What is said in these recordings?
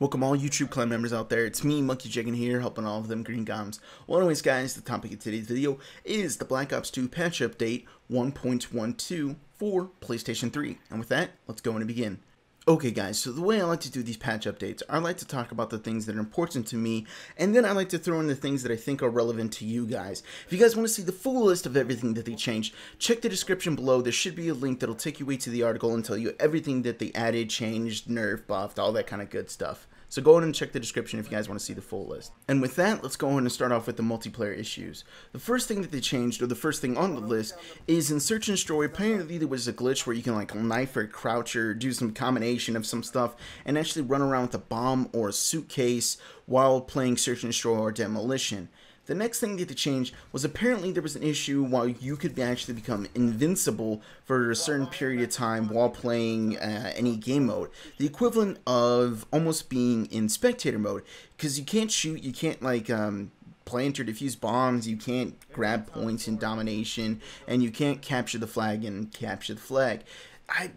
Welcome all YouTube clan members out there. It's me, Monkey Dragon here, helping all of them green goms. Well, anyways, guys, the topic of today's video is the Black Ops 2 patch update 1.12 for PlayStation 3. And with that, let's go and begin. Okay guys, so the way I like to do these patch updates, I like to talk about the things that are important to me, and then I like to throw in the things that I think are relevant to you guys. If you guys want to see the full list of everything that they changed, check the description below. There should be a link that'll take you way to the article and tell you everything that they added, changed, nerfed, buffed, all that kind of good stuff. So go ahead and check the description if you guys want to see the full list. And with that, let's go ahead and start off with the multiplayer issues. The first thing that they changed, or the first thing on the list, is in Search and Destroy. Apparently there was a glitch where you can like knife or crouch or do some combination of some stuff and actually run around with a bomb or a suitcase while playing Search and Destroy or Demolition. The next thing that they changed was apparently there was an issue while you could actually become invincible for a certain period of time while playing any game mode. The equivalent of almost being in spectator mode, because you can't shoot, you can't like plant or defuse bombs, you can't grab points in domination, and you can't capture the flag and capture the flag.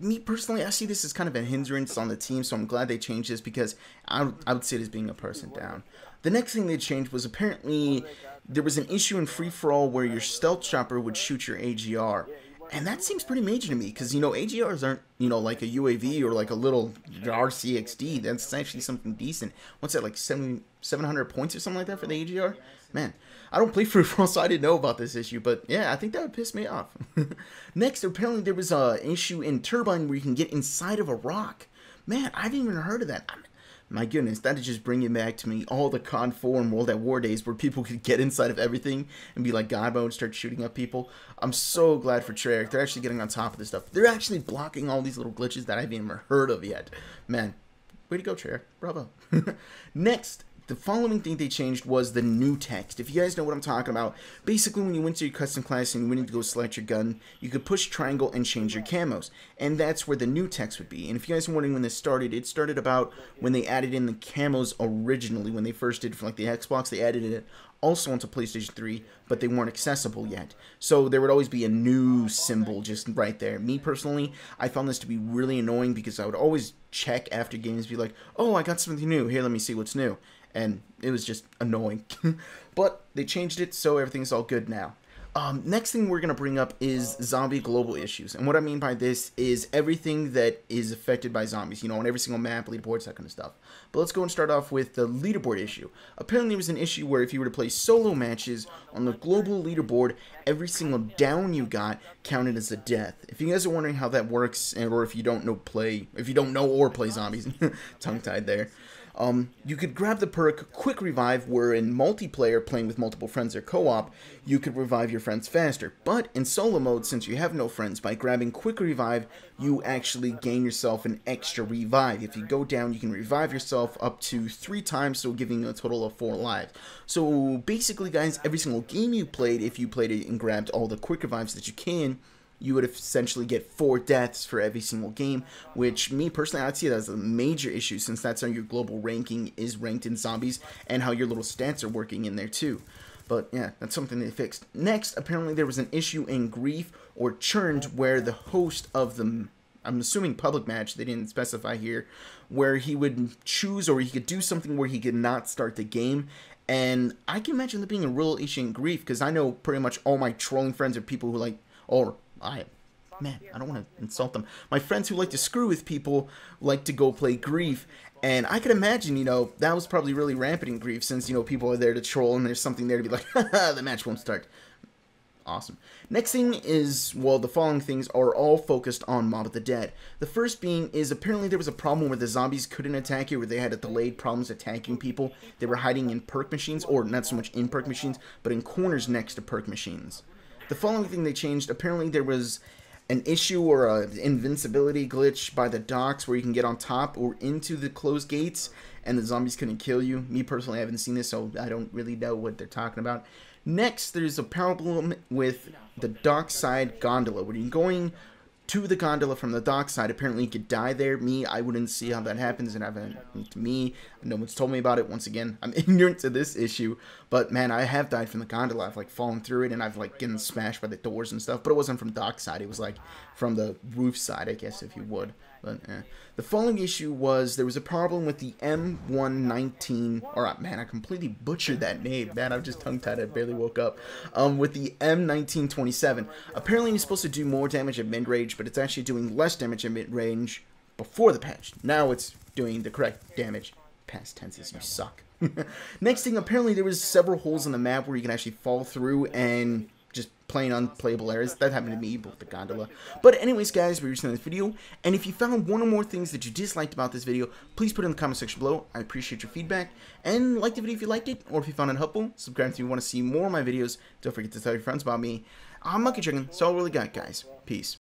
Me personally, I see this as kind of a hindrance on the team, so I'm glad they changed this because I would see it as being a person down. The next thing they changed was apparently there was an issue in free-for-all where your stealth chopper would shoot your AGR. And that seems pretty major to me because, you know, AGRs aren't, you know, like a UAV or like a little RCXD. That's actually something decent. What's that, like 700 points or something like that for the AGR? Man, I don't play free-for-all, so I didn't know about this issue. But, yeah, I think that would piss me off. Next, apparently there was an issue in Turbine where you can get inside of a rock. Man, I haven't even heard of that. My goodness, that is just bringing back to me all the COD 4 and World at War days where people could get inside of everything and be like God mode and start shooting up people. I'm so glad for Treyarch. They're actually getting on top of this stuff. They're actually blocking all these little glitches that I haven't even heard of yet. Man, way to go, Treyarch. Bravo. Next, the following thing they changed was the new text. If you guys know what I'm talking about, basically when you went to your custom class and you went to go select your gun, you could push triangle and change your camos. And that's where the new text would be. And if you guys are wondering when this started, it started about when they added in the camos originally. When they first did for like the Xbox, they added it also onto PlayStation 3, but they weren't accessible yet. So there would always be a new symbol just right there. Me personally, I found this to be really annoying because I would always check after games, be like, oh, I got something new. Here, let me see what's new. And it was just annoying. But they changed it, so everything's all good now. Next thing we're going to bring up is zombie global issues. And what I mean by this is everything that is affected by zombies. You know, on every single map, leaderboards, that kind of stuff. But let's go and start off with the leaderboard issue. Apparently there was an issue where if you were to play solo matches on the global leaderboard, every single down you got counted as a death. If you guys are wondering how that works, or if you don't know or play zombies, tongue-tied there. You could grab the perk Quick Revive, where in multiplayer, playing with multiple friends or co-op, you could revive your friends faster. But in solo mode, since you have no friends, by grabbing Quick Revive, you actually gain yourself an extra revive. If you go down, you can revive yourself up to 3 times, so giving you a total of 4 lives. So basically, guys, every single game you played, if you played it and grabbed all the Quick Revives that you can, you would essentially get 4 deaths for every single game, which me personally, I'd see that as a major issue since that's how your global ranking is ranked in zombies and how your little stats are working in there too. But yeah, that's something they fixed. Next, apparently there was an issue in Grief or Churned where the host of the, I'm assuming public match, they didn't specify here, where he would choose or he could do something where he could not start the game. And I can imagine there being a real issue in Grief because I know pretty much all my trolling friends are people who like, I don't want to insult them. My friends who like to screw with people like to go play Grief, and I can imagine, you know, that was probably really rampant in Grief since, you know, people are there to troll and there's something there to be like, haha, the match won't start. Awesome. Next thing is, well, the following things are all focused on Mob of the Dead. The first being is apparently there was a problem where the zombies couldn't attack you, where they had delayed problems attacking people. They were hiding in perk machines, or not so much in perk machines, but in corners next to perk machines. The following thing they changed, apparently there was an issue or an invincibility glitch by the docks where you can get on top or into the closed gates and the zombies couldn't kill you. Me personally, I haven't seen this, so I don't really know what they're talking about. Next, there's a problem with the dockside gondola. When you're going to the gondola from the dock side, apparently you could die there. I wouldn't see how that happens, and to me, no one's told me about it. Once again, I'm ignorant to this issue, but man, I have died from the gondola. I've like fallen through it, and I've like getting smashed by the doors and stuff, but it wasn't from dock side. It was like from the roof side, I guess, if you would. But the following issue was there was a problem with the M119, or man, I completely butchered that name. Man, I'm just tongue-tied. I barely woke up. With the M1927. Apparently, it's supposed to do more damage at mid-range, but it's actually doing less damage at mid-range before the patch. Now it's doing the correct damage. Past tenses, you suck. Next thing, apparently there was several holes in the map where you can actually fall through and just plain unplayable areas. That happened to me with the gondola. But anyways, guys, we reached the end of this video, and if you found one or more things that you disliked about this video, please put it in the comment section below. I appreciate your feedback, and like the video if you liked it, or if you found it helpful. Subscribe if you want to see more of my videos. Don't forget to tell your friends about me. I'm Monkey Dragon. That's all I really got, guys. Peace.